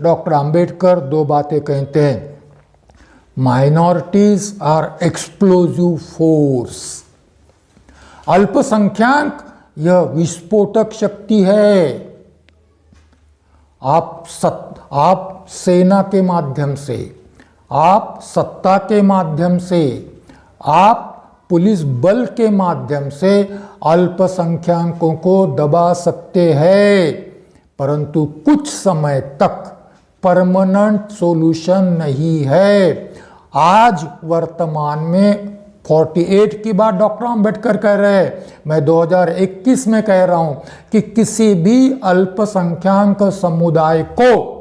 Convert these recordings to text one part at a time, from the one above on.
Doctor Ambedkar दो बातें कहते हैं। माइनॉरिटीज आर एक्सप्लोजिव फोर्स, अल्पसंख्यक यह विस्फोटक शक्ति है। आप सेना के माध्यम से, आप सत्ता के माध्यम से, आप पुलिस बल के माध्यम से अल्पसंख्यकों को दबा सकते हैं, परंतु कुछ समय तक परमानेंट सॉल्यूशन नहीं है। आज वर्तमान में 48 की बात डॉक्टर अंबेडकर कह रहे हैं, मैं 2021 में कह रहा हूं कि किसी भी अल्पसंख्यक समुदाय को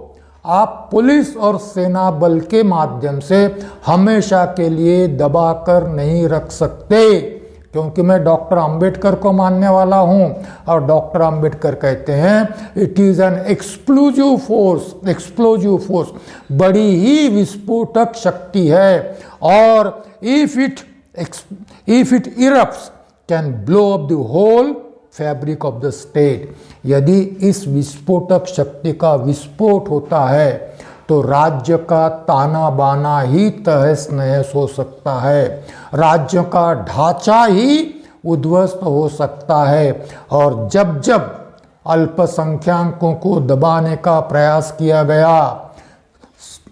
आप पुलिस और सेना बल के माध्यम से हमेशा के लिए दबा कर नहीं रख सकते, क्योंकि मैं डॉक्टर अंबेडकर को मानने वाला हूं और डॉक्टर अंबेडकर कहते हैं it is an explosive force, बड़ी ही विस्फोटक शक्ति है, और if it erupts can blow up the whole fabric of the state. यदि इस विस्फोटक शक्ति का विस्फोट होता है तो राज्य का ताना बाना ही तहस नहस हो सकता है, राज्य का ढांचा ही उद्ध्वस्त हो सकता है। और जब जब अल्पसंख्यकों को दबाने का प्रयास किया गया,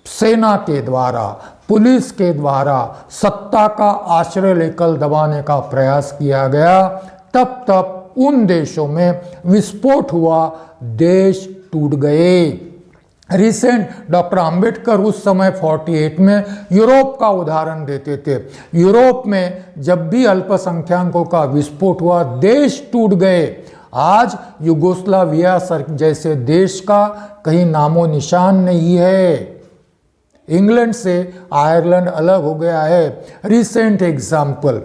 सेना के द्वारा, पुलिस के द्वारा, सत्ता का आश्रय लेकर दबाने का प्रयास किया गया, तब तब उन देशों में विस्फोट हुआ, देश टूट गए। रिसेंट डॉक्टर अंबेडकर उस समय 48 में यूरोप का उदाहरण देते थे। यूरोप में जब भी अल्पसंख्यकों का विस्फोट हुआ, देश टूट गए। आज युगोस्लाविया जैसे देश का कहीं नामो निशान नहीं है। इंग्लैंड से आयरलैंड अलग हो गया है। रिसेंट एग्जाम्पल,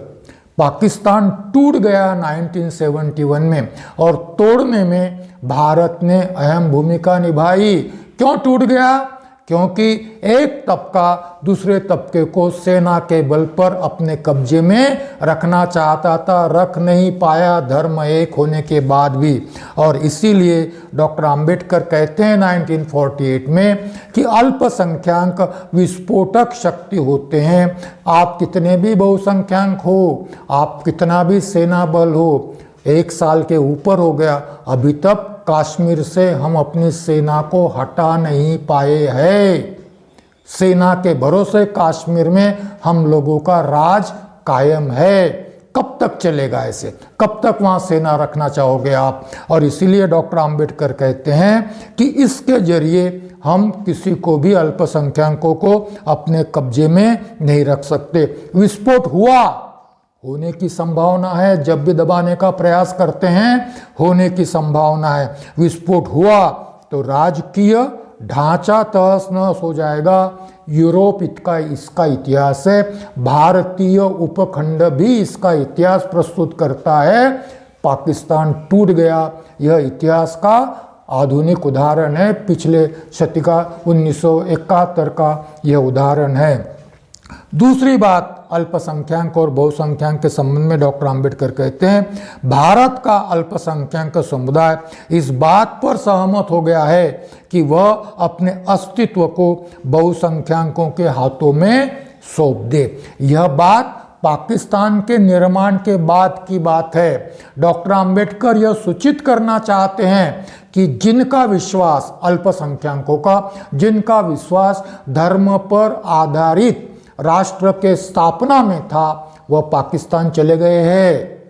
पाकिस्तान टूट गया 1971 में, और तोड़ने में भारत ने अहम भूमिका निभाई। क्यों टूट गया? क्योंकि एक तबका दूसरे तबके को सेना के बल पर अपने कब्जे में रखना चाहता था, रख नहीं पाया, धर्म एक होने के बाद भी। और इसीलिए डॉक्टर अंबेडकर कहते हैं 1948 में कि अल्पसंख्यक विस्फोटक शक्ति होते हैं। आप कितने भी बहुसंख्यक हो, आप कितना भी सेना बल हो, 1 साल के ऊपर हो गया, अभी तक कश्मीर से हम अपनी सेना को हटा नहीं पाए हैं। सेना के भरोसे कश्मीर में हम लोगों का राज कायम है। कब तक चलेगा ऐसे? कब तक वहां सेना रखना चाहोगे आप? और इसीलिए डॉक्टर अंबेडकर कहते हैं कि इसके जरिए हम किसी को भी अल्पसंख्यकों को अपने कब्जे में नहीं रख सकते। विस्फोट हुआ, होने की संभावना है, जब भी दबाने का प्रयास करते हैं होने की संभावना है। विस्फोट हुआ तो राजकीय ढांचा तहस नहस हो जाएगा। यूरोप इसका इतिहास है, भारतीय उपखंड भी इसका इतिहास प्रस्तुत करता है। पाकिस्तान टूट गया, यह इतिहास का आधुनिक उदाहरण है। पिछले शती का 1971 का यह उदाहरण है। दूसरी बात, अल्पसंख्यक और बहुसंख्यक के संबंध में डॉक्टर अंबेडकर कहते हैं भारत का अल्पसंख्यक समुदाय इस बात पर सहमत हो गया है कि वह अपने अस्तित्व को बहुसंख्यकों के हाथों में सौंप दे। यह बात पाकिस्तान के निर्माण के बाद की बात है। डॉक्टर अंबेडकर यह सूचित करना चाहते हैं कि जिनका विश्वास, अल्पसंख्यकों का जिनका विश्वास धर्म पर आधारित राष्ट्र के स्थापना में था, वह पाकिस्तान चले गए हैं।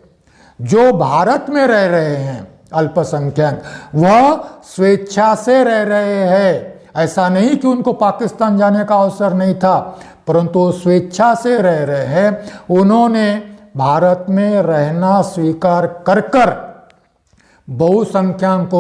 जो भारत में रह रहे हैं अल्पसंख्यक, वह स्वेच्छा से रह रहे हैं। ऐसा नहीं कि उनको पाकिस्तान जाने का अवसर नहीं था, परंतु स्वेच्छा से रह रहे हैं। उन्होंने भारत में रहना स्वीकार कर कर बहुसंख्यकों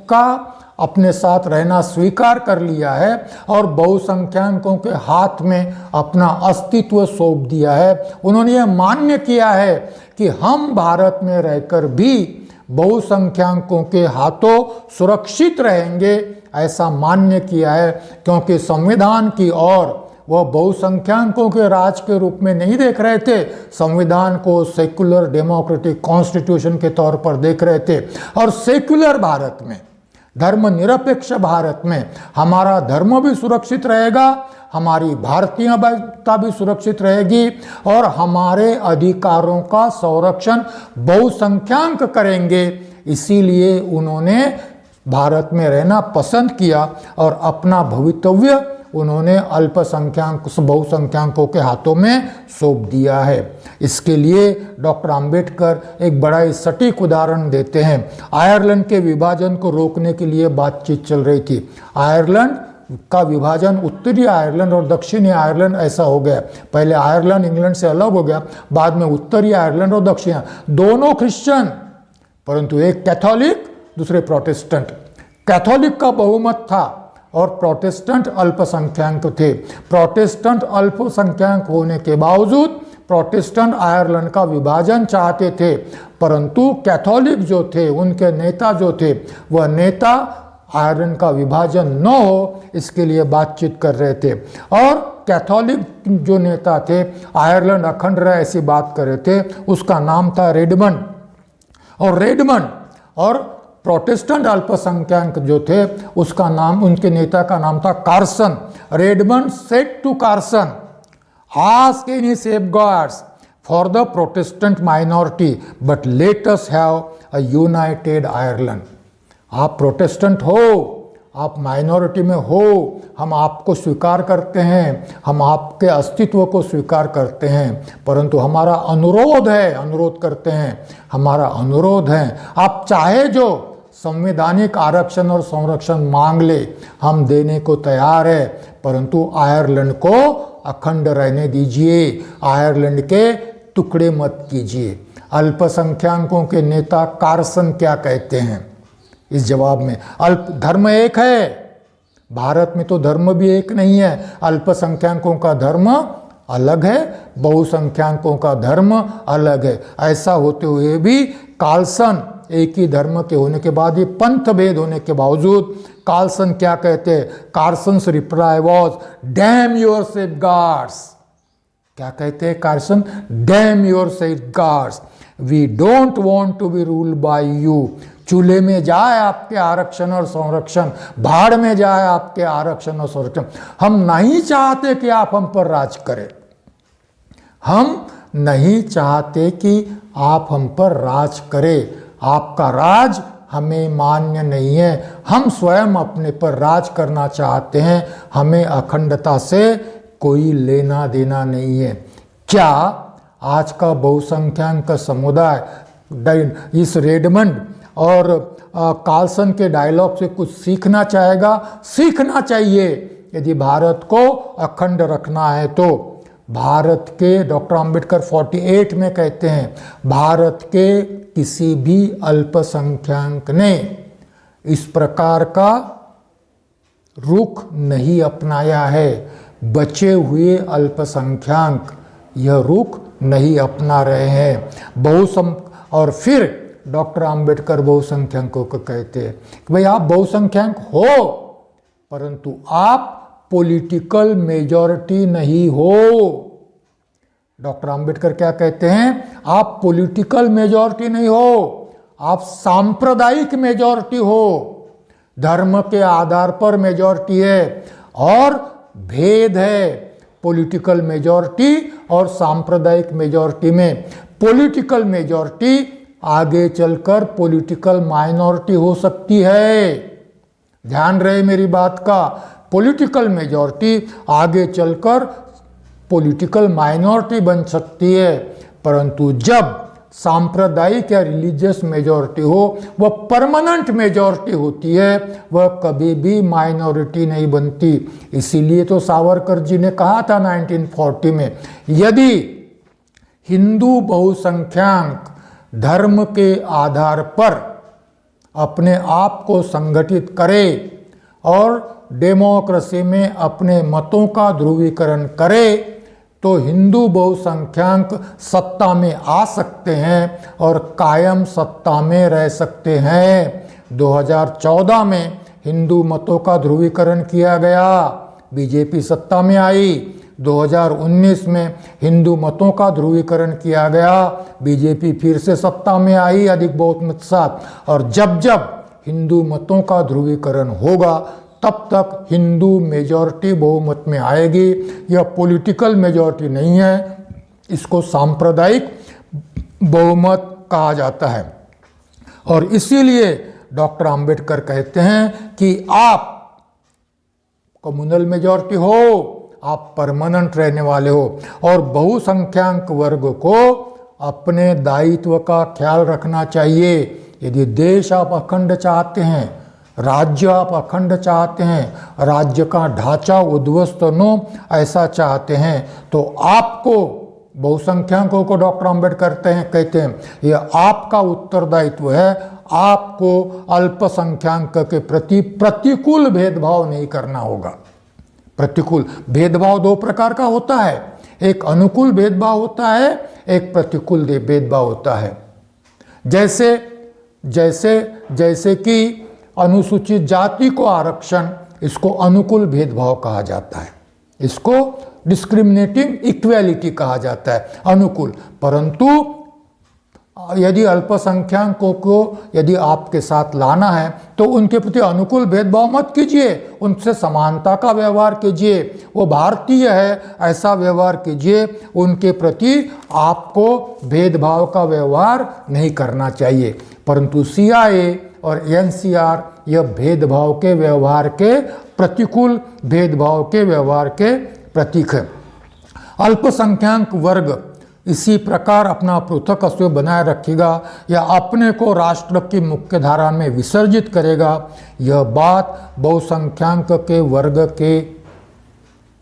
का अपने साथ रहना स्वीकार कर लिया है और बहुसंख्यकों के हाथ में अपना अस्तित्व सौंप दिया है। उन्होंने यह मान्य किया है कि हम भारत में रहकर भी बहुसंख्यकों के हाथों सुरक्षित रहेंगे, ऐसा मान्य किया है। क्योंकि संविधान की ओर वह बहुसंख्यकों के राज के रूप में नहीं देख रहे थे, संविधान को सेक्युलर डेमोक्रेटिक कॉन्स्टिट्यूशन के तौर पर देख रहे थे। और सेक्युलर भारत में धर्मनिरपेक्ष भारत में हमारा धर्म भी सुरक्षित रहेगा, हमारी भारतीयता भी सुरक्षित रहेगी और हमारे अधिकारों का संरक्षण बहुसंख्यांक करेंगे। इसीलिए उन्होंने भारत में रहना पसंद किया और अपना भवितव्य उन्होंने अल्पसंख्यक बहुसंख्यकों के हाथों में सौंप दिया है। इसके लिए डॉक्टर अंबेडकर एक बड़ा ही सटीक उदाहरण देते हैं। आयरलैंड के विभाजन को रोकने के लिए बातचीत चल रही थी। आयरलैंड का विभाजन उत्तरी आयरलैंड और दक्षिणी आयरलैंड ऐसा हो गया। पहले आयरलैंड इंग्लैंड से अलग हो गया, बाद में उत्तरी आयरलैंड और दक्षिण दोनों क्रिश्चियन, परंतु एक कैथोलिक दूसरे प्रोटेस्टेंट। कैथोलिक का बहुमत था और प्रोटेस्टेंट अल्पसंख्यक थे। प्रोटेस्टेंट अल्पसंख्यक होने के बावजूद प्रोटेस्टेंट आयरलैंड का विभाजन चाहते थे, परंतु कैथोलिक जो थे, उनके नेता जो थे, वह नेता आयरलैंड का विभाजन न हो इसके लिए बातचीत कर रहे थे। और कैथोलिक जो नेता थे, आयरलैंड अखंड रहे ऐसी बात कर रहे थे, उसका नाम था रेडमंड। और रेडमंड और प्रोटेस्टेंट अल्पसंख्यक जो थे, उसका नाम, उनके नेता का नाम था Carson. Redmond said to Carson, ask any safeguards for the Protestant minority but let us have a united Ireland. आप प्रोटेस्टेंट हो, आप माइनॉरिटी में हो, हम आपको स्वीकार करते हैं, हम आपके अस्तित्व को स्वीकार करते हैं, परंतु हमारा अनुरोध है, अनुरोध करते हैं, हमारा अनुरोध है, आप चाहे जो संवैधानिक आरक्षण और संरक्षण मांग ले, हम देने को तैयार है, परंतु आयरलैंड को अखंड रहने दीजिए, आयरलैंड के टुकड़े मत कीजिए। अल्पसंख्यकों के नेता कार्सन क्या कहते हैं इस जवाब में? धर्म एक है, भारत में तो धर्म भी एक नहीं है। अल्पसंख्यकों का धर्म अलग है, बहुसंख्यकों का धर्म अलग है। ऐसा होते हुए भी कार्सन, एक ही धर्म के होने के बाद, ये पंथ भेद होने के बावजूद, कार्सन क्या कहते हैं? Carson's reply was damn your safeguards. क्या कहते हैं Carson? Damn your safeguards, we don't want to be ruled by you. चूल्हे में जाए आपके आरक्षण और संरक्षण, भाड़ में जाए आपके आरक्षण और संरक्षण। हम नहीं चाहते कि आप हम पर राज करें, हम नहीं चाहते कि आप हम पर राज करें। आपका राज हमें मान्य नहीं है, हम स्वयं अपने पर राज करना चाहते हैं, हमें अखंडता से कोई लेना देना नहीं है। क्या आज का बहुसंख्यक समुदाय इस रेडमंड और कार्सन के डायलॉग से कुछ सीखना चाहेगा? सीखना चाहिए। यदि भारत को अखंड रखना है तो भारत के, डॉक्टर अंबेडकर 48 में कहते हैं, भारत के किसी भी अल्पसंख्यक ने इस प्रकार का रुख नहीं अपनाया है। बचे हुए अल्पसंख्यक यह रुख नहीं अपना रहे हैं। और फिर डॉक्टर अंबेडकर बहुसंख्यकों को कहते हैं कि भाई आप बहुसंख्यक हो, परंतु आप पॉलिटिकल मेजॉरिटी नहीं हो। डॉक्टर अंबेडकर क्या कहते हैं? आप पॉलिटिकल मेजॉरिटी नहीं हो, आप सांप्रदायिक मेजॉरिटी हो। धर्म के आधार पर मेजॉरिटी है और भेद है पॉलिटिकल मेजॉरिटी और सांप्रदायिक मेजॉरिटी में। पॉलिटिकल मेजॉरिटी आगे चलकर पॉलिटिकल माइनॉरिटी हो सकती है, ध्यान रहे मेरी बात का। पॉलिटिकल मेजॉरिटी आगे चलकर पॉलिटिकल माइनॉरिटी बन सकती है, परंतु जब सांप्रदायिक या रिलीजियस मेजॉरिटी हो, वह परमानेंट मेजॉरिटी होती है, वह कभी भी माइनॉरिटी नहीं बनती। इसीलिए तो सावरकर जी ने कहा था 1940 में, यदि हिंदू बहुसंख्यक धर्म के आधार पर अपने आप को संगठित करे और डेमोक्रेसी में अपने मतों का ध्रुवीकरण करे, तो हिंदू बहुसंख्यक सत्ता में आ सकते हैं और कायम सत्ता में रह सकते हैं। 2014 में हिंदू मतों का ध्रुवीकरण किया गया, बीजेपी सत्ता में आई। 2019 में हिंदू मतों का ध्रुवीकरण किया गया, बीजेपी फिर से सत्ता में आई अधिक बहुमत के साथ। और जब जब हिंदू मतों का ध्रुवीकरण होगा तब तक हिंदू मेजॉरिटी बहुमत में आएगी। यह पॉलिटिकल मेजॉरिटी नहीं है, इसको सांप्रदायिक बहुमत कहा जाता है। और इसीलिए डॉक्टर अंबेडकर कहते हैं कि आप कम्युनल मेजॉरिटी हो, आप परमानेंट रहने वाले हो, और बहुसंख्यांक वर्ग को अपने दायित्व का ख्याल रखना चाहिए। यदि देश आप अखंड चाहते हैं, राज्य आप अखंड चाहते हैं, राज्य का ढांचा उद्ध्वस्त न ऐसा चाहते हैं, तो आपको बहुसंख्यकों को डॉक्टर अंबेडकर कहते हैं यह आपका उत्तरदायित्व है। आपको अल्पसंख्याक के प्रति प्रतिकूल भेदभाव नहीं करना होगा। प्रतिकूल भेदभाव दो प्रकार का होता है, एक अनुकूल भेदभाव होता है, एक प्रतिकूल भेदभाव होता है। जैसे जैसे जैसे कि अनुसूचित जाति को आरक्षण, इसको अनुकूल भेदभाव कहा जाता है, इसको डिस्क्रिमिनेटिंग इक्वेलिटी कहा जाता है, अनुकूल। परंतु यदि अल्पसंख्यकों को यदि आपके साथ लाना है तो उनके प्रति अनुकूल भेदभाव मत कीजिए, उनसे समानता का व्यवहार कीजिए। वो भारतीय है ऐसा व्यवहार कीजिए, उनके प्रति आपको भेदभाव का व्यवहार नहीं करना चाहिए। परंतु CIA और NCR यह भेदभाव के व्यवहार के प्रतिकूल भेदभाव के व्यवहार के प्रतीक है। अल्पसंख्यक वर्ग इसी प्रकार अपना पृथक अस्तित्व बनाए रखेगा या अपने को राष्ट्र की मुख्य धारा में विसर्जित करेगा, यह बात बहुसंख्यक के वर्ग के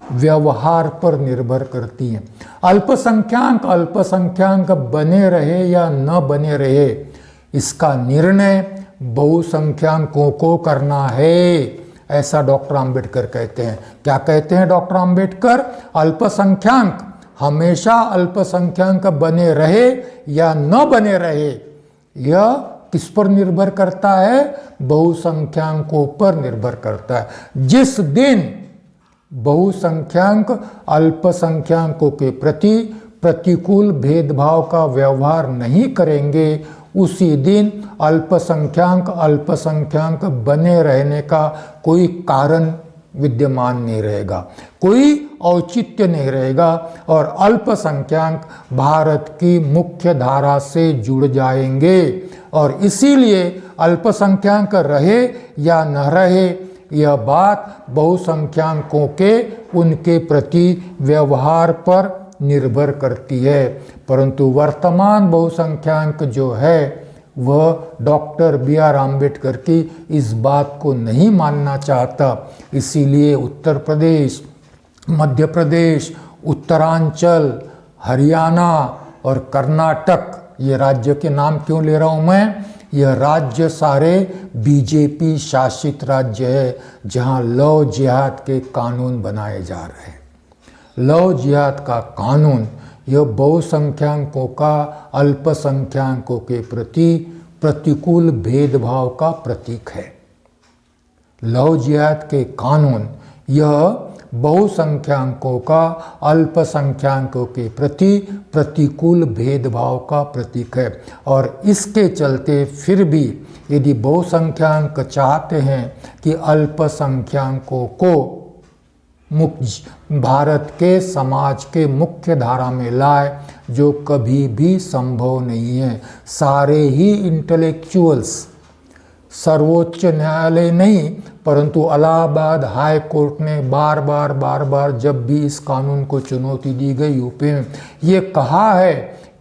व्यवहार पर निर्भर करती है। अल्पसंख्यक बने रहे या न बने रहे, इसका निर्णय बहुसंख्यकों को करना है, ऐसा डॉक्टर अंबेडकर कहते हैं। क्या कहते हैं डॉक्टर अंबेडकर? अल्पसंख्यक हमेशा अल्पसंख्यक बने रहे या न बने रहे, यह किस पर निर्भर करता है? बहुसंख्यकों पर निर्भर करता है। जिस दिन बहुसंख्यक अल्पसंख्यकों के प्रति प्रतिकूल भेदभाव का व्यवहार नहीं करेंगे, उसी दिन अल्पसंख्यक बने रहने का कोई कारण विद्यमान नहीं रहेगा, कोई औचित्य नहीं रहेगा, और अल्पसंख्यक भारत की मुख्य धारा से जुड़ जाएंगे। और इसीलिए अल्पसंख्यक रहे या न रहे, यह बात बहुसंख्यकों के उनके प्रति व्यवहार पर निर्भर करती है। परंतु वर्तमान बहुसंख्यक जो है वह डॉक्टर BR अम्बेडकर की इस बात को नहीं मानना चाहता। इसीलिए उत्तर प्रदेश, मध्य प्रदेश, उत्तरांचल, हरियाणा और कर्नाटक, ये राज्य के नाम क्यों ले रहा हूँ मैं? यह राज्य सारे BJP शासित राज्य है, जहाँ लव जिहाद के कानून बनाए जा रहे हैं। लव जिहाद का कानून यह बहुसंख्यकों का अल्पसंख्यकों के प्रति प्रतिकूल भेदभाव का प्रतीक है। लव जिहाद के कानून यह बहुसंख्यकों का अल्पसंख्यकों के प्रति प्रतिकूल भेदभाव का प्रतीक है। और इसके चलते फिर भी यदि बहुसंख्यक चाहते हैं कि अल्पसंख्यकों को भारत के समाज के मुख्य धारा में लाए, जो कभी भी संभव नहीं है। सारे ही इंटेलेक्चुअल्स, सर्वोच्च न्यायालय नहीं परंतु इलाहाबाद हाई कोर्ट ने बार बार जब भी इस कानून को चुनौती दी गई यूपी में, ये कहा है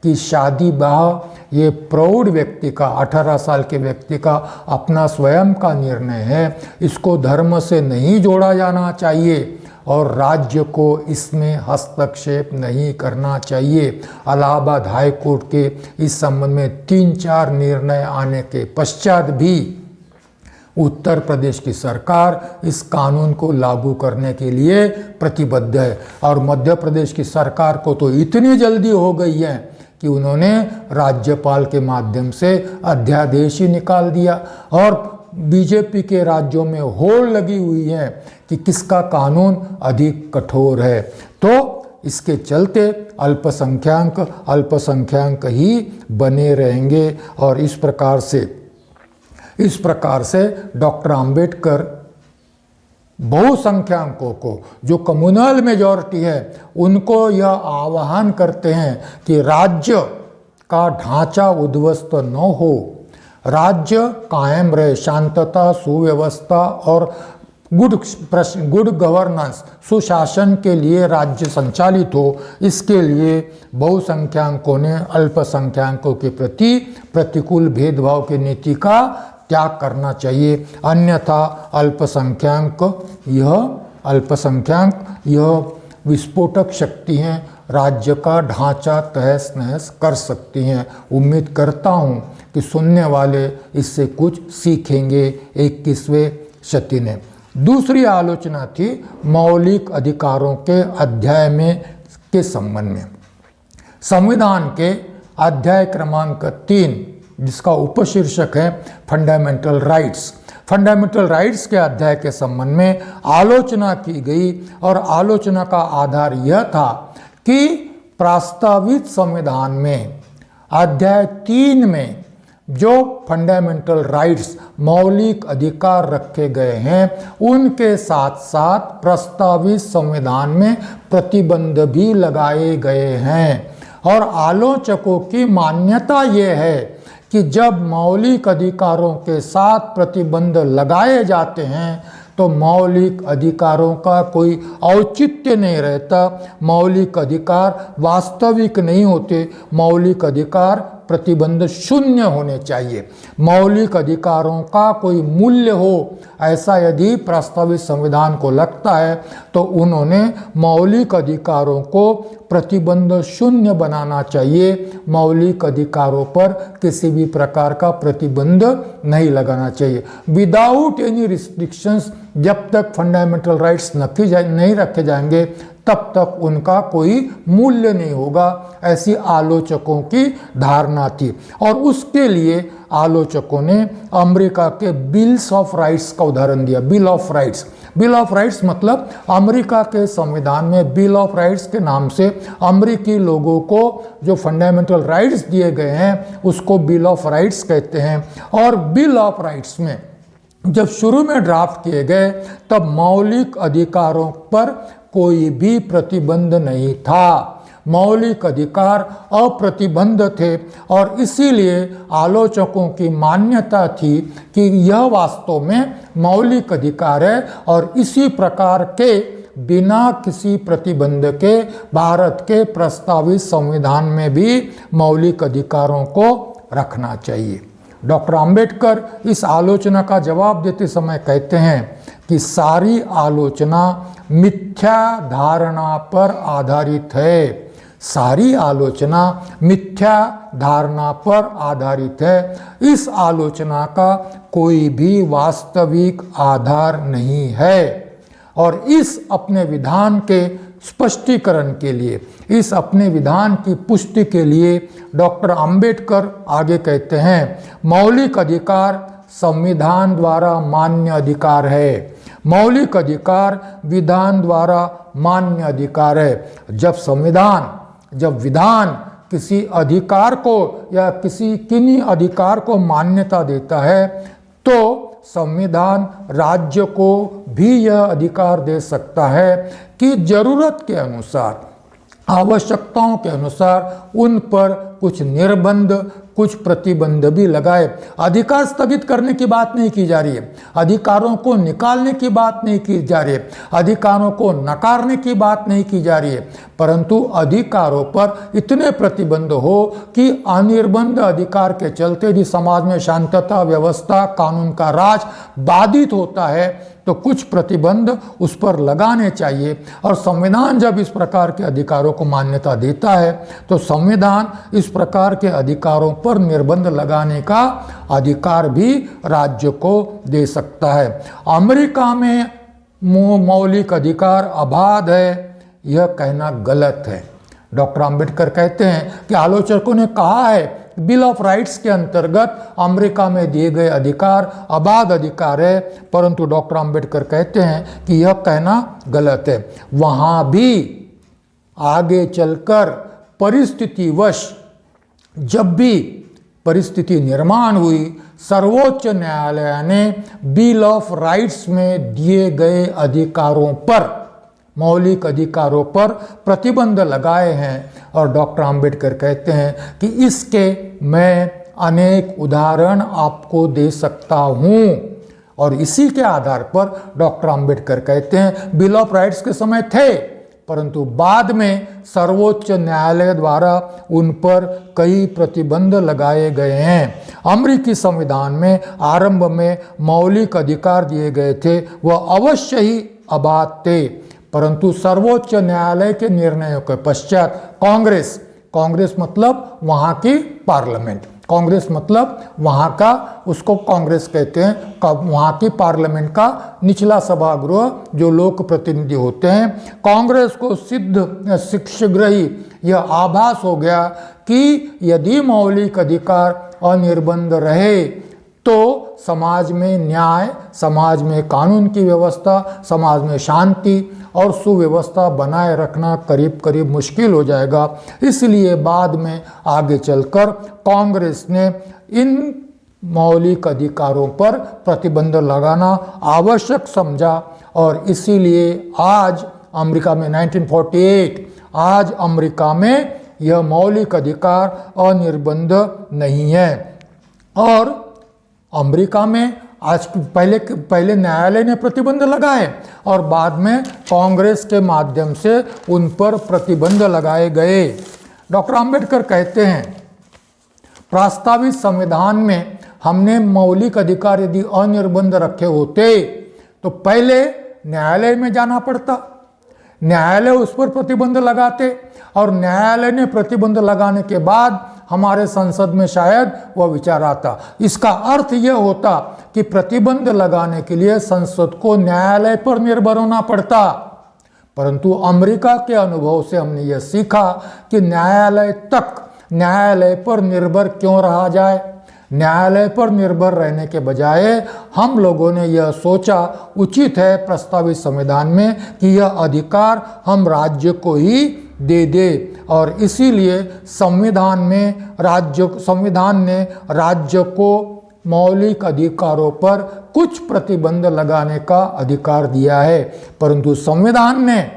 कि शादी ब्याह ये प्रौढ़ व्यक्ति का, 18 साल के व्यक्ति का अपना स्वयं का निर्णय है, इसको धर्म से नहीं जोड़ा जाना चाहिए और राज्य को इसमें हस्तक्षेप नहीं करना चाहिए। इलाहाबाद हाई कोर्ट के इस संबंध में 3-4 निर्णय आने के पश्चात भी उत्तर प्रदेश की सरकार इस कानून को लागू करने के लिए प्रतिबद्ध है। और मध्य प्रदेश की सरकार को तो इतनी जल्दी हो गई है कि उन्होंने राज्यपाल के माध्यम से अध्यादेश ही निकाल दिया। और बीजेपी के राज्यों में होड़ लगी हुई है कि किसका कानून अधिक कठोर है। तो इसके चलते अल्पसंख्यक ही बने रहेंगे। और इस प्रकार से इस प्रकार से डॉक्टर अंबेडकर बहुसंख्यकों को, जो कम्युनल मेजॉरिटी है, उनको यह आह्वान करते हैं कि राज्य का ढांचा उद्ध्वस्त न हो, राज्य कायम रहे, शांतता, सुव्यवस्था और गुड गवर्नेंस, सुशासन के लिए राज्य संचालित हो। इसके लिए बहुसंख्यकों ने अल्पसंख्यकों के प्रति प्रतिकूल भेदभाव की नीति का त्याग करना चाहिए, अन्यथा अल्पसंख्यक यह विस्फोटक शक्ति हैं, राज्य का ढांचा तहस नहस कर सकती हैं। उम्मीद करता हूँ कि सुनने वाले इससे कुछ सीखेंगे 21वें शती ने। दूसरी आलोचना थी मौलिक अधिकारों के अध्याय में के संबंध में। संविधान के अध्याय क्रमांक 3, जिसका उपशीर्षक है फंडामेंटल राइट्स, फंडामेंटल राइट्स के अध्याय के संबंध में आलोचना की गई और आलोचना का आधार यह था कि प्रस्तावित संविधान में अध्याय 3 में जो फंडामेंटल राइट्स, मौलिक अधिकार रखे गए हैं, उनके साथ साथ प्रस्तावित संविधान में प्रतिबंध भी लगाए गए हैं। और आलोचकों की मान्यता यह है कि जब मौलिक अधिकारों के साथ प्रतिबंध लगाए जाते हैं तो मौलिक अधिकारों का कोई औचित्य नहीं रहता, मौलिक अधिकार वास्तविक नहीं होते, मौलिक अधिकार प्रतिबंध शून्य होने चाहिए, मौलिक अधिकारों का कोई मूल्य हो, ऐसा यदि प्रस्तावित संविधान को लगता है तो उन्होंने मौलिक अधिकारों को प्रतिबंध शून्य बनाना चाहिए, मौलिक अधिकारों पर किसी भी प्रकार का प्रतिबंध नहीं लगाना चाहिए। विदाउट एनी रिस्ट्रिक्शंस जब तक फंडामेंटल राइट्स नहीं रखे जाएंगे तब तक उनका कोई मूल्य नहीं होगा, ऐसी आलोचकों की धारणा थी। और उसके लिए आलोचकों ने अमेरिका के बिल्स ऑफ राइट्स का उदाहरण दिया। Bill of rights, bill of rights मतलब अमेरिका के संविधान में बिल ऑफ राइट्स के नाम से अमेरिकी लोगों को जो फंडामेंटल राइट्स दिए गए हैं उसको बिल ऑफ राइट्स कहते हैं। और बिल ऑफ राइट्स में जब शुरू में ड्राफ्ट किए गए तब मौलिक अधिकारों पर कोई भी प्रतिबंध नहीं था, मौलिक अधिकार अप्रतिबंध थे। और इसीलिए आलोचकों की मान्यता थी कि यह वास्तव में मौलिक अधिकार है और इसी प्रकार के बिना किसी प्रतिबंध के भारत के प्रस्तावित संविधान में भी मौलिक अधिकारों को रखना चाहिए। डॉक्टर अंबेडकर इस आलोचना का जवाब देते समय कहते हैं कि सारी आलोचना मिथ्या धारणा पर आधारित है, सारी आलोचना मिथ्या धारणा पर आधारित है, इस आलोचना का कोई भी वास्तविक आधार नहीं है। और इस अपने विधान के स्पष्टीकरण के लिए, इस अपने विधान की पुष्टि के लिए डॉक्टर अंबेडकर आगे कहते हैं, मौलिक अधिकार संविधान द्वारा मान्य अधिकार है, मौलिक अधिकार विधान द्वारा मान्य अधिकार है। जब विधान किसी अधिकार को या किन्हीं अधिकार को मान्यता देता है तो संविधान राज्य को भी यह अधिकार दे सकता है कि जरूरत के अनुसार, आवश्यकताओं के अनुसार उन पर कुछ निर्बंध, कुछ प्रतिबंध भी लगाए। अधिकार स्थगित करने की बात नहीं की जा रही है, अधिकारों को निकालने की बात नहीं की जा रही है, अधिकारों को नकारने की बात नहीं की जा रही है, परंतु अधिकारों पर इतने प्रतिबंध हो कि अनिर्बंध अधिकार के चलते यदि समाज में शांतता, व्यवस्था, कानून का राज बाधित होता है तो कुछ प्रतिबंध उस पर लगाने चाहिए। और संविधान जब इस प्रकार के अधिकारों को मान्यता देता है तो संविधान इस प्रकार के अधिकारों पर निर्बंध लगाने का अधिकार भी राज्य को दे सकता है। अमेरिका में मौलिक अधिकार अबाध है, यह कहना गलत है। डॉक्टर अंबेडकर कहते हैं कि आलोचकों ने कहा है बिल ऑफ राइट्स के अंतर्गत अमेरिका में दिए गए अधिकार अबाध अधिकार है, परंतु डॉक्टर अंबेडकर कहते हैं कि यह कहना गलत है। वहाँ भी आगे चलकर परिस्थितिवश जब भी परिस्थिति निर्माण हुई सर्वोच्च न्यायालय ने बिल ऑफ राइट्स में दिए गए अधिकारों पर, मौलिक अधिकारों पर प्रतिबंध लगाए हैं। और डॉक्टर अंबेडकर कहते हैं कि इसके मैं अनेक उदाहरण आपको दे सकता हूं। और इसी के आधार पर डॉक्टर अंबेडकर कहते हैं बिल ऑफ राइट्स के समय थे, परंतु बाद में सर्वोच्च न्यायालय द्वारा उन पर कई प्रतिबंध लगाए गए हैं। अमेरिकी संविधान में आरंभ में मौलिक अधिकार दिए गए थे, वह अवश्य ही अबाध थे, परंतु सर्वोच्च न्यायालय के निर्णयों के पश्चात कांग्रेस मतलब वहां की पार्लियामेंट, कांग्रेस मतलब वहां का, उसको कांग्रेस कहते हैं, वहां की पार्लियामेंट का निचला सभागृह जो लोक प्रतिनिधि होते हैं। कांग्रेस को शीघ्र ही यह आभास हो गया कि यदि मौलिक अधिकार अनिर्बंध रहे तो समाज में न्याय, समाज में कानून की व्यवस्था, समाज में शांति और सुव्यवस्था बनाए रखना करीब करीब मुश्किल हो जाएगा। इसलिए बाद में आगे चलकर कांग्रेस ने इन मौलिक अधिकारों पर प्रतिबंध लगाना आवश्यक समझा और इसीलिए आज अमेरिका में 1948 आज अमेरिका में यह मौलिक अधिकार अनिर्बंध नहीं है। और अमेरिका में आज पहले न्यायालय ने प्रतिबंध लगाए और बाद में कांग्रेस के माध्यम से उन पर प्रतिबंध लगाए गए। डॉक्टर अंबेडकर कहते हैं प्रस्तावित संविधान में हमने मौलिक अधिकार यदि अनिर्बंध रखे होते तो पहले न्यायालय में जाना पड़ता, न्यायालय उस पर प्रतिबंध लगाते और न्यायालय ने प्रतिबंध लगाने के बाद हमारे संसद में शायद वह विचार आता। इसका अर्थ यह होता कि प्रतिबंध लगाने के लिए संसद को न्यायालय पर निर्भर होना पड़ता, परंतु अमेरिका के अनुभव से हमने यह सीखा कि न्यायालय पर निर्भर क्यों रहा जाए। न्यायालय पर निर्भर रहने के बजाय हम लोगों ने यह सोचा उचित है प्रस्तावित संविधान में कि यह अधिकार हम राज्य को ही दे दे और इसीलिए संविधान ने राज्य को मौलिक अधिकारों पर कुछ प्रतिबंध लगाने का अधिकार दिया है, परंतु संविधान ने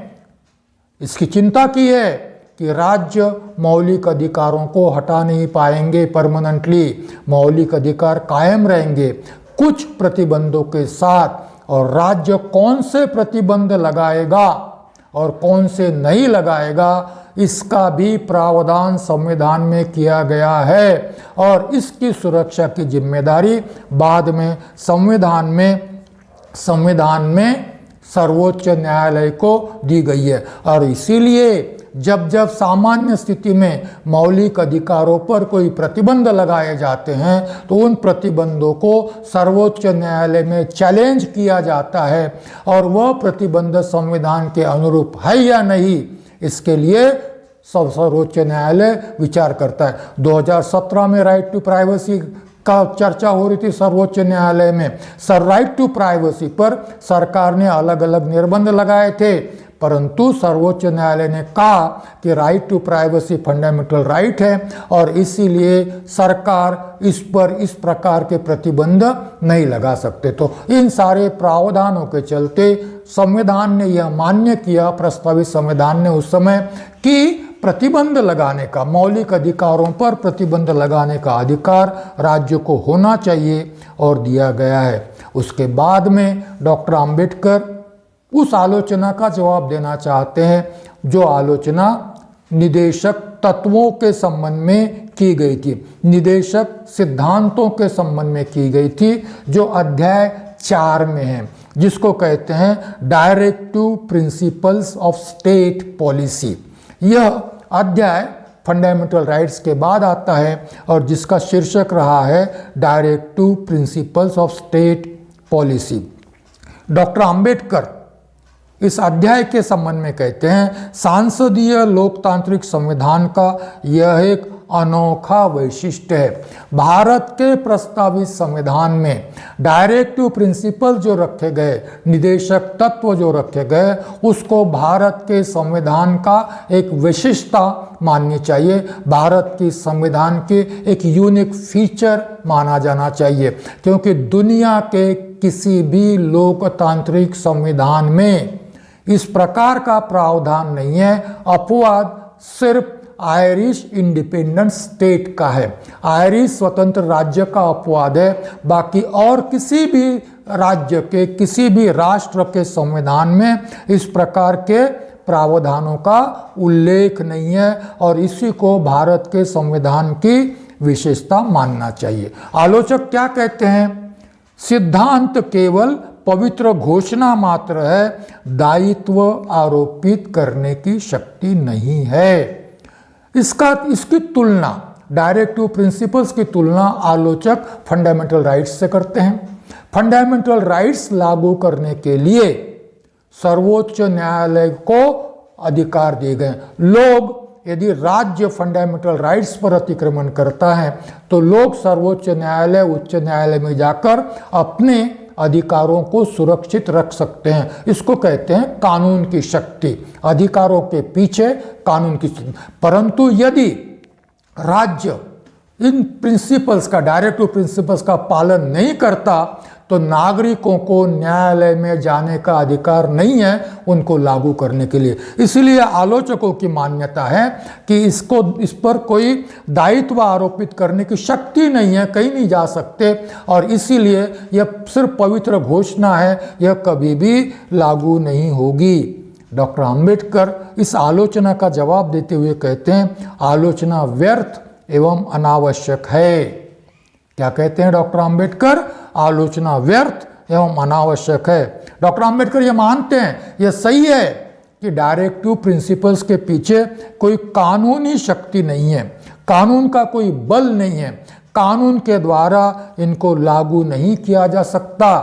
इसकी चिंता की है कि राज्य मौलिक अधिकारों को हटा नहीं पाएंगे, परमानेंटली मौलिक अधिकार कायम रहेंगे कुछ प्रतिबंधों के साथ। और राज्य कौन से प्रतिबंध लगाएगा और कौन से नहीं लगाएगा इसका भी प्रावधान संविधान में किया गया है और इसकी सुरक्षा की जिम्मेदारी बाद में संविधान में सर्वोच्च न्यायालय को दी गई है। और इसीलिए जब सामान्य स्थिति में मौलिक अधिकारों पर कोई प्रतिबंध लगाए जाते हैं तो उन प्रतिबंधों को सर्वोच्च न्यायालय में चैलेंज किया जाता है और वह प्रतिबंध संविधान के अनुरूप है या नहीं इसके लिए सर्वोच्च न्यायालय विचार करता है। 2017 में राइट टू प्राइवेसी का चर्चा हो रही थी सर्वोच्च न्यायालय में। राइट टू प्राइवेसी पर सरकार ने अलग अलग निर्बंध लगाए थे, परंतु सर्वोच्च न्यायालय ने कहा कि right to privacy fundamental right है और इसीलिए सरकार इस पर इस प्रकार के प्रतिबंध नहीं लगा सकते। तो इन सारे प्रावधानों के चलते संविधान ने यह मान्य किया, प्रस्तावित संविधान ने उस समय, कि प्रतिबंध लगाने का, मौलिक अधिकारों पर प्रतिबंध लगाने का अधिकार राज्य को होना चाहिए और दिया गया है। उसके बाद में डॉक्टर अंबेडकर उस आलोचना का जवाब देना चाहते हैं जो आलोचना निदेशक तत्वों के संबंध में की गई थी, निदेशक सिद्धांतों के संबंध में की गई थी, जो अध्याय 4 में है, जिसको कहते हैं directive principles of state policy. यह अध्याय फंडामेंटल राइट्स के बाद आता है और जिसका शीर्षक रहा है directive principles of state policy. Doctor Ambedkar इस अध्याय के संबंध में कहते हैं सांसदीय लोकतांत्रिक संविधान का यह एक अनोखा वैशिष्ट्य है। भारत के प्रस्तावित संविधान में डायरेक्टिव प्रिंसिपल जो रखे गए, निदेशक तत्व जो रखे गए, उसको भारत के संविधान का एक विशिष्टता माननी चाहिए, भारत की संविधान के एक यूनिक फीचर माना जाना चाहिए, क्योंकि दुनिया के किसी भी लोकतांत्रिक संविधान में इस प्रकार का प्रावधान नहीं है। अपवाद सिर्फ आयरिश इंडिपेंडेंट स्टेट का है, आयरिश स्वतंत्र राज्य का अपवाद है। बाकी और किसी भी राज्य के, किसी भी राष्ट्र के संविधान में इस प्रकार के प्रावधानों का उल्लेख नहीं है, और इसी को भारत के संविधान की विशेषता मानना चाहिए। आलोचक क्या कहते हैं? सिद्धांत केवल पवित्र घोषणा मात्र है, दायित्व आरोपित करने की शक्ति नहीं है। इसकी तुलना, डायरेक्टिव प्रिंसिपल्स की तुलना आलोचक फंडामेंटल राइट्स से करते हैं। फंडामेंटल राइट्स लागू करने के लिए सर्वोच्च न्यायालय को अधिकार दिए गए। लोग, यदि राज्य फंडामेंटल राइट्स पर अतिक्रमण करता है तो लोग सर्वोच्च न्यायालय, उच्च न्यायालय में जाकर अपने अधिकारों को सुरक्षित रख सकते हैं। इसको कहते हैं कानून की शक्ति, अधिकारों के पीछे कानून की शक्ति। परंतु यदि राज्य इन प्रिंसिपल्स का, डायरेक्टिव प्रिंसिपल्स का पालन नहीं करता तो नागरिकों को न्यायालय में जाने का अधिकार नहीं है उनको लागू करने के लिए। इसलिए आलोचकों की मान्यता है कि इस पर कोई दायित्व आरोपित करने की शक्ति नहीं है, कहीं नहीं जा सकते, और इसीलिए यह सिर्फ पवित्र घोषणा है, यह कभी भी लागू नहीं होगी। डॉक्टर अंबेडकर इस आलोचना का जवाब देते हुए कहते हैं, आलोचना व्यर्थ एवं अनावश्यक है। क्या कहते हैं डॉक्टर अंबेडकर? आलोचना व्यर्थ एवं अनावश्यक है। डॉक्टर अंबेडकर ये मानते हैं, यह सही है कि डायरेक्टिव प्रिंसिपल्स के पीछे कोई कानूनी शक्ति नहीं है, कानून का कोई बल नहीं है, कानून के द्वारा इनको लागू नहीं किया जा सकता,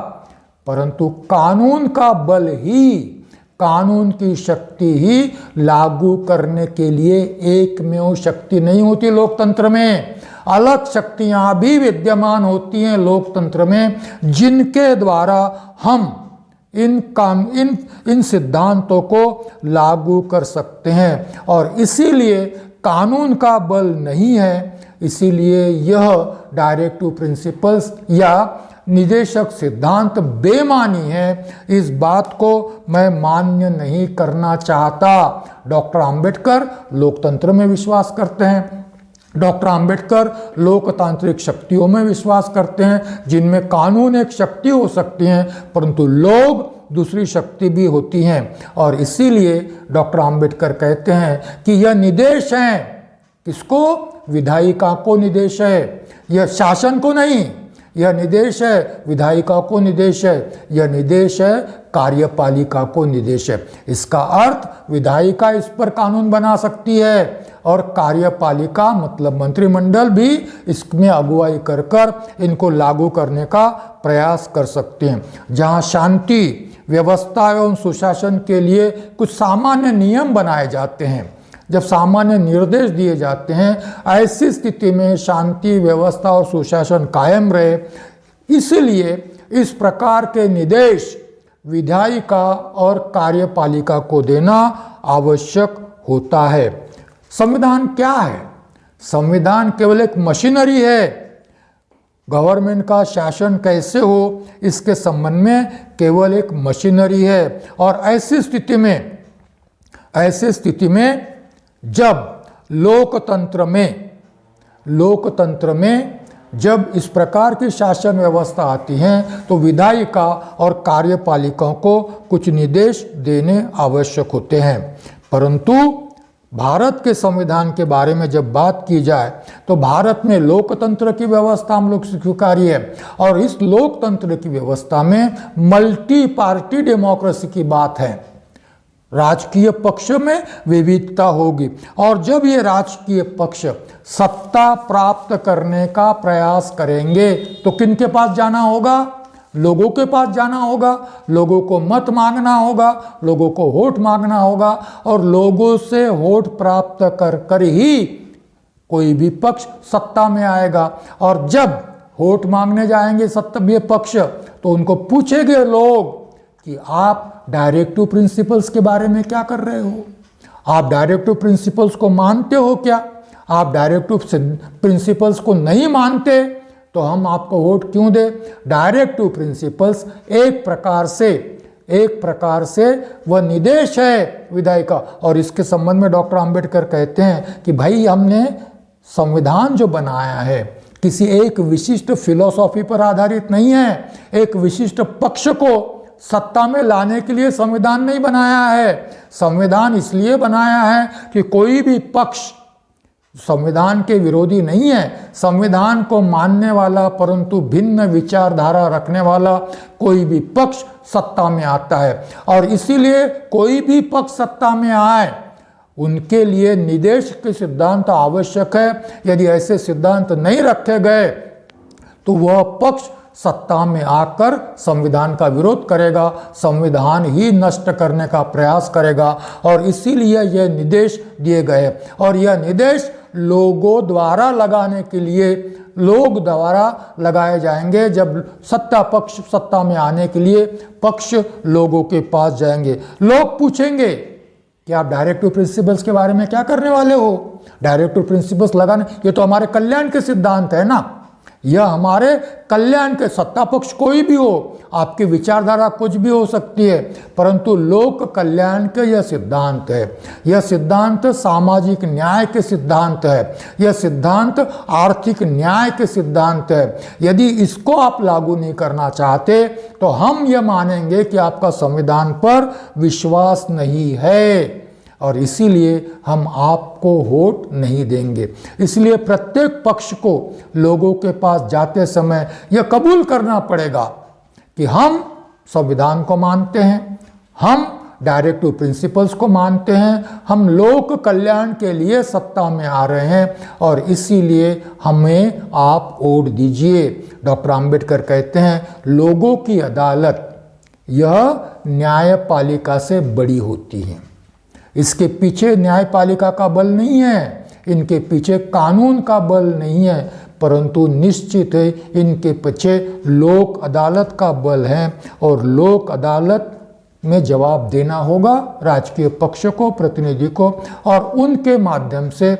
परंतु कानून का बल ही, कानून की शक्ति ही लागू करने के लिए एकमेव शक्ति नहीं होती। लोकतंत्र में अलग शक्तियां भी विद्यमान होती हैं लोकतंत्र में, जिनके द्वारा हम इन सिद्धांतों को लागू कर सकते हैं, और इसीलिए कानून का बल नहीं है, इसीलिए यह डायरेक्टिव प्रिंसिपल्स या निदेशक सिद्धांत बेमानी है। इस बात को मैं मान्य नहीं करना चाहता। डॉक्टर अंबेडकर लोकतंत्र में विश्वास करते हैं, डॉक्टर अंबेडकर लोकतांत्रिक शक्तियों में विश्वास करते हैं, जिनमें कानून एक शक्ति हो सकती है परंतु लोग दूसरी शक्ति भी होती हैं, और इसीलिए डॉक्टर अंबेडकर कहते हैं कि यह निर्देश है, किसको? विधायिका को निर्देश है, यह शासन को नहीं, यह निर्देश है विधायिका को निर्देश है, यह निर्देश है कार्यपालिका को निर्देश है। इसका अर्थ विधायिका इस पर कानून बना सकती है, और कार्यपालिका मतलब मंत्रिमंडल भी इसमें अगुवाई कर कर इनको लागू करने का प्रयास कर सकते हैं। जहां शांति, व्यवस्था एवं सुशासन के लिए कुछ सामान्य नियम बनाए जाते हैं, जब सामान्य निर्देश दिए जाते हैं, ऐसी स्थिति में शांति, व्यवस्था और सुशासन कायम रहे, इसलिए इस प्रकार के निर्देश विधायिका और कार्यपालिका को देना आवश्यक होता है। संविधान क्या है? संविधान केवल एक मशीनरी है। गवर्नमेंट का शासन कैसे हो इसके संबंध में केवल एक मशीनरी है, और ऐसी स्थिति में जब लोकतंत्र में जब इस प्रकार की शासन व्यवस्था आती है तो विधायिका और कार्यपालिकाओं को कुछ निर्देश देने आवश्यक होते हैं। परंतु भारत के संविधान के बारे में जब बात की जाए तो भारत में लोकतंत्र की व्यवस्था हम लोग स्वीकारी है, और इस लोकतंत्र की व्यवस्था में मल्टी पार्टी डेमोक्रेसी की बात है। राजकीय पक्ष में विविधता होगी, और जब ये राजकीय पक्ष सत्ता प्राप्त करने का प्रयास करेंगे तो किनके पास जाना होगा? लोगों के पास जाना होगा, लोगों को मत मांगना होगा, लोगों को वोट मांगना होगा, और लोगों से वोट प्राप्त कर कर ही कोई भी पक्ष सत्ता में आएगा। और जब वोट मांगने जाएंगे सत्तारूढ़ पक्ष तो उनको पूछेंगे लोग कि आप डायरेक्टिव प्रिंसिपल्स के बारे में क्या कर रहे हो, आप डायरेक्टिव प्रिंसिपल्स को मानते हो क्या? आप डायरेक्टिव प्रिंसिपल्स को नहीं मानते तो हम आपको वोट क्यों दें? डायरेक्टिव प्रिंसिपल्स एक प्रकार से वह निर्देश है विधायी का। और इसके संबंध में डॉक्टर अंबेडकर कहते हैं कि भाई हमने संविधान जो बनाया है किसी एक विशिष्ट फिलॉसफी पर आधारित नहीं है, एक विशिष्ट पक्ष को सत्ता में लाने के लिए संविधान नहीं बनाया है। संविधान इसलिए बनाया है कि कोई भी पक्ष संविधान के विरोधी नहीं है, संविधान को मानने वाला परंतु भिन्न विचारधारा रखने वाला कोई भी पक्ष सत्ता में आता है। और इसीलिए कोई भी पक्ष सत्ता में आए उनके लिए निदेश के सिद्धांत आवश्यक है। यदि ऐसे सिद्धांत नहीं रखे गए तो वह पक्ष सत्ता में आकर संविधान का विरोध करेगा, संविधान ही नष्ट करने का प्रयास करेगा। और इसीलिए यह निर्देश दिए गए और यह निर्देश लोगों द्वारा लगाने के लिए लोग द्वारा लगाए जाएंगे। जब सत्ता पक्ष सत्ता में आने के लिए पक्ष लोगों के पास जाएंगे, लोग पूछेंगे कि आप डायरेक्टिव प्रिंसिपल्स के बारे में क्या करने वाले हो? डायरेक्टिव प्रिंसिपल्स लगाने, ये तो हमारे कल्याण के सिद्धांत है ना, यह हमारे कल्याण के, सत्ता पक्ष कोई भी हो, आपकी विचारधारा कुछ भी हो सकती है, परंतु लोक कल्याण के यह सिद्धांत है। यह सिद्धांत सामाजिक न्याय के सिद्धांत है, यह सिद्धांत आर्थिक न्याय के सिद्धांत है। यदि इसको आप लागू नहीं करना चाहते तो हम यह मानेंगे कि आपका संविधान पर विश्वास नहीं है और इसीलिए हम आपको वोट नहीं देंगे। इसलिए प्रत्येक पक्ष को लोगों के पास जाते समय यह कबूल करना पड़ेगा कि हम संविधान को मानते हैं, हम डायरेक्टिव प्रिंसिपल्स को मानते हैं, हम लोक कल्याण के लिए सत्ता में आ रहे हैं और इसीलिए हमें आप वोट दीजिए। डॉक्टर अंबेडकर कहते हैं लोगों की अदालत यह न्यायपालिका से बड़ी होती है। इसके पीछे न्यायपालिका का बल नहीं है, इनके पीछे कानून का बल नहीं है, परंतु निश्चित है इनके पीछे लोक अदालत का बल है। और लोक अदालत में जवाब देना होगा राजकीय पक्ष को, प्रतिनिधि को, और उनके माध्यम से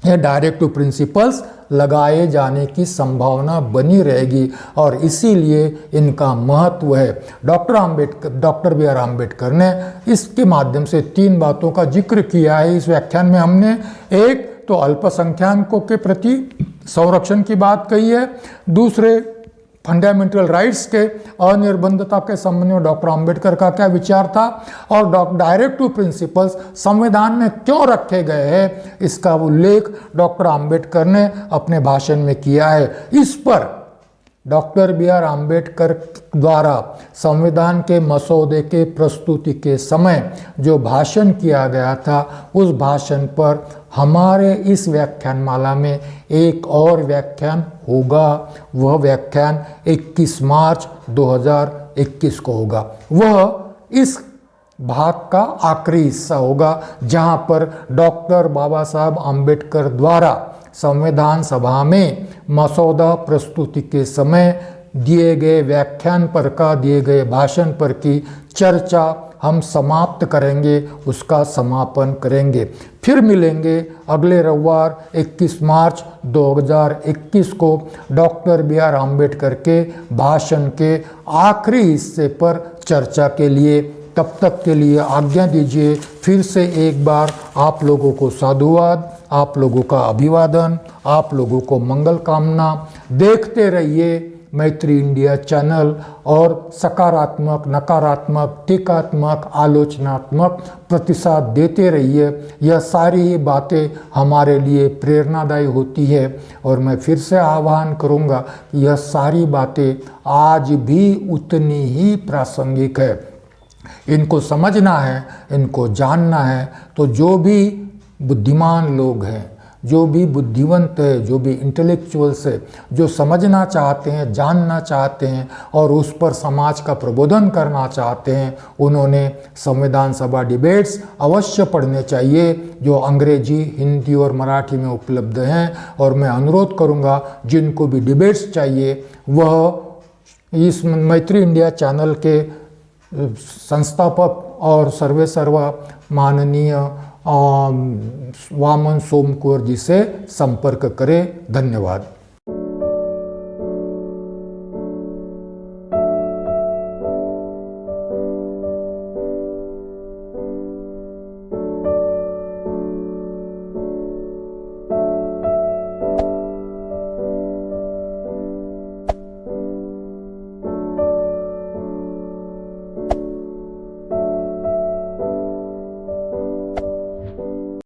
यह डायरेक्टिव प्रिंसिपल्स लगाए जाने की संभावना बनी रहेगी और इसीलिए इनका महत्व है। डॉक्टर बी आर अम्बेडकर ने इसके माध्यम से 3 बातों का जिक्र किया है इस व्याख्यान में। हमने एक तो अल्पसंख्याकों के प्रति संरक्षण की बात कही है, दूसरे फंडामेंटल राइट्स के अनिर्बंधता के संबंध में डॉक्टर अंबेडकर का क्या विचार था और डायरेक्टिव प्रिंसिपल्स संविधान में क्यों रखे गए हैं इसका उल्लेख डॉक्टर अंबेडकर ने अपने भाषण में किया है। इस पर डॉक्टर बी आर अम्बेडकर द्वारा संविधान के मसौदे के प्रस्तुति के समय जो भाषण किया गया था उस भाषण पर हमारे इस व्याख्यानमाला में एक और व्याख्यान होगा। वह व्याख्यान 21 मार्च 2021 को होगा। वह इस भाग का आखिरी हिस्सा होगा जहां पर डॉक्टर बाबा साहब अम्बेडकर द्वारा संविधान सभा में मसौदा प्रस्तुति के समय दिए गए व्याख्यान पर का दिए गए भाषण पर की चर्चा हम समाप्त करेंगे, उसका समापन करेंगे। फिर मिलेंगे अगले रविवार 21 मार्च 2021 को डॉक्टर बी आर अम्बेडकर के भाषण के आखिरी हिस्से पर चर्चा के लिए। तब तक के लिए आज्ञा दीजिए। फिर से एक बार आप लोगों को साधुवाद, आप लोगों का अभिवादन, आप लोगों को मंगल कामना। देखते रहिए मैत्री इंडिया चैनल और सकारात्मक, नकारात्मक, टीकात्मक, आलोचनात्मक प्रतिसाद देते रहिए। यह सारी ही बातें हमारे लिए प्रेरणादायी होती है और मैं फिर से आह्वान करूँगा कि यह सारी बातें आज भी उतनी ही प्रासंगिक है। इनको समझना है, इनको जानना है, तो जो भी बुद्धिमान लोग हैं, जो भी बुद्धिवंत है, जो भी इंटेलेक्चुअल्स है, जो समझना चाहते हैं, जानना चाहते हैं और उस पर समाज का प्रबोधन करना चाहते हैं, उन्होंने संविधान सभा डिबेट्स अवश्य पढ़ने चाहिए, जो अंग्रेजी, हिंदी और मराठी में उपलब्ध हैं। और मैं अनुरोध करूंगा जिनको भी डिबेट्स चाहिए वह इस मैत्री इंडिया चैनल के संस्थापक और सर्वेसर्वा माननीय वामन सोमकुंवर जी से संपर्क करें। धन्यवाद।